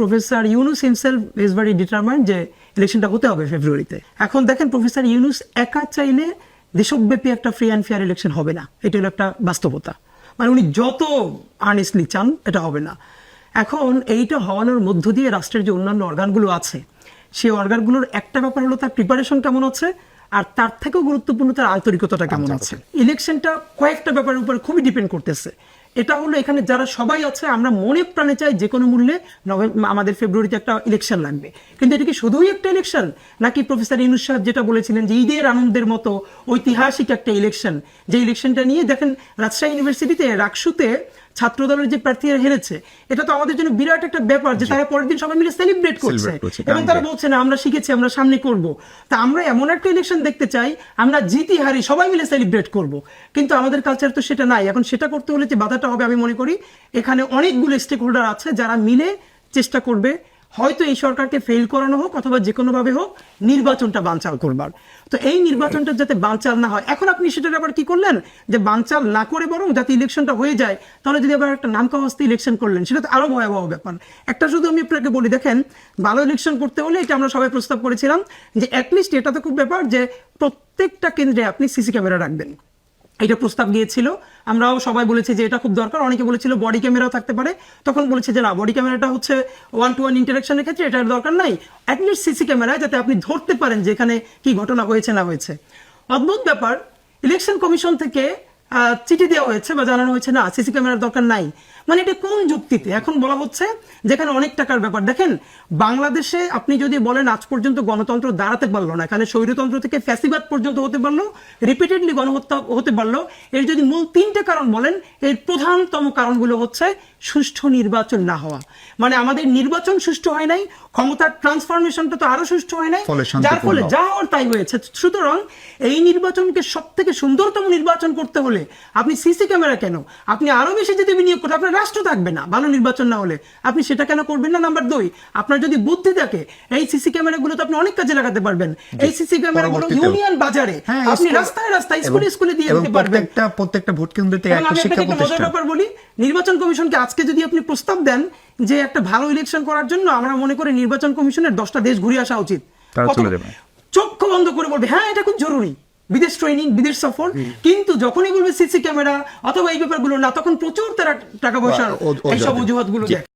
Professor Yunus himself is very determined যে ইলেকশনটা হতে হবে ফেব্রুয়ারিতে। এখন দেখেন প্রফেসর ইউনুস একা চাইলে দেশব্যাপী একটা ফ্রি অ্যান্ড ফেয়ার ইলেকশন হবে না, এটা হলো একটা বাস্তবতা। মানে উনি যত আর্নেস্টলি চান এটা হবে না। এখন এইটা হওয়ানোর মধ্য দিয়ে রাষ্ট্রের যে অন্যান্য অর্গানগুলো আছে সেই অর্গানগুলোর একটা ব্যাপার হলো তার প্রিপারেশন কেমন আছে, আর তার থেকেও গুরুত্বপূর্ণ তার আন্তরিকতাটা কেমন আছে। ইলেকশনটা কয়েকটা ব্যাপারের উপর খুবই ডিপেন্ড করতেছে। এটা হলো এখানে যারা সবাই আছে আমরা মনে প্রাণে চাই যে কোনো মূল্যে আমাদের ফেব্রুয়ারিতে একটা ইলেকশন লাগবে, কিন্তু এটা কি শুধুই একটা ইলেকশন নাকি প্রফেসর ইউনুস সাহেব যেটা বলেছিলেন যে ঈদের আনন্দের মতো ঐতিহাসিক একটা ইলেকশন, যে ইলেকশনটা নিয়ে দেখেন রাজশাহী ইউনিভার্সিটিতে রাকসুতে ছাত্রদলের যে প্রার্থীরা হেরেছে, এটা তো আমাদের জন্য বিরাট একটা ব্যাপার যে তারা পরের দিন সবাই মিলে সেলিব্রেট করছে এবং তারা বলছে না আমরা শিখেছি, আমরা সামনে করব। তা আমরা এমন একটা ইলেকশন দেখতে চাই আমরা জিতি হারি সবাই মিলে সেলিব্রেট করব, কিন্তু আমাদের কালচার তো সেটা নাই। এখন সেটা করতে হলে যে বাধাটা হবে আমি মনে করি এখানে অনেকগুলো স্টেক হোল্ডার আছে যারা মিলে চেষ্টা করবে হয়তো এই সরকারকে ফেল করানো হোক অথবা যে কোনোভাবে হোক নির্বাচনটা বানচাল করবার। তো এই নির্বাচনটা যাতে বানচাল না হয়, এখন আপনি সেটার আবার কি করলেন যে বানচাল না করে বরং যাতে ইলেকশনটা হয়ে যায়, তাহলে যদি আবার একটা নামকা হস্তে ইলেকশন করলেন সেটা তো আরো ভয়াবহ ব্যাপার। একটা শুধু আমি আপনাকে বলি, দেখেন ভালো ইলেকশন করতে হলে এটা আমরা সবাই প্রস্তাব করেছিলাম যে অ্যাটলিস্ট এটা তো খুব ব্যাপার যে প্রত্যেকটা কেন্দ্রে আপনি সিসি ক্যামেরা রাখবেন, এটা প্রস্তাব গিয়েছিল। আমরাও সবাই বলেছি যে এটা খুব দরকার। অনেকে বলেছিল বডি ক্যামেরাও থাকতে পারে, তখন বলেছে যে না বডি ক্যামেরাটা হচ্ছে ওয়ান টু ওয়ান ইন্টারাকশনের ক্ষেত্রে এটার দরকার নাই, অ্যাটলিস্ট সিসি ক্যামেরায় যাতে আপনি ধরতে পারেন যে এখানে কি ঘটনা হয়েছে না হয়েছে। অদ্ভুত ব্যাপার, ইলেকশন কমিশন থেকে চিঠি দেওয়া হয়েছে বা জানানো হয়েছে না সিসি ক্যামেরার দরকার নাই। মানে এটা কোন যুক্তিতে এখন বলা হচ্ছে যেখানে অনেক টাকার ব্যাপার। দেখেন বাংলাদেশে আপনি যদি বলেন আজ পর্যন্ত গণতন্ত্র দাঁড়াতে পারলো না, এখানে স্বৈরতন্ত্র থেকে ফ্যাসিবাদ পর্যন্ত হতে পারলো, রিপিটেডলি গণহত্যা হতে পারলো, এর যদি মূল তিনটে কারণ বলেন এর প্রধানতম কারণগুলো হচ্ছে সুষ্ঠু নির্বাচন না হওয়া। মানে আমাদের নির্বাচন সুষ্ঠু হয় নাই, ক্ষমতার ট্রান্সফরমেশনটা তো আরো সুষ্ঠু হয় নাই, যার ফলে যা হওয়ার তাই হয়েছে। সুতরাং এই নির্বাচনকে সব থেকে সুন্দরতম নির্বাচন করতে হলে আপনি সিসি ক্যামেরা কেন, আপনি আরো বেশি যদি বিনিয়োগ করতে, আপনার রাষ্ট্র থাকবে না ভালো নির্বাচন না হলে, আপনি সেটা কেন করবেন না? নাম্বার 2, আপনার যদি বুদ্ধি থাকে এই সিসি ক্যামেরাগুলো তো আপনি অনেক কাজে লাগাতে পারবেন। এই সিসি ক্যামেরাগুলো ইউনিয়ন বাজারে আপনি রাস্তায় রাস্তায় স্কুলে স্কুলে দিয়ে দিতে পারবেন, প্রত্যেকটা ভোট কেন্দ্রে একটা শিক্ষা প্রতিষ্ঠান। ব্যাপার বলি, নির্বাচন কমিশনকে আজকে যদি আপনি প্রস্তাব দেন যে একটা ভালো ইলেকশন করার জন্য আমরা মনে করি নির্বাচন কমিশনের 10টা দেশ ঘুরে আসা উচিত, চক্ষু বন্ধ করে বলবে হ্যাঁ এটা খুব জরুরি, বিদেশ ট্রেনিং বিদেশ সফর। কিন্তু যখনই বলবে সিসি ক্যামেরা অথবা এই ব্যাপারগুলো না, তখন প্রচুর তারা টাকা পয়সা এইসব অজুহাত গুলো দেয়।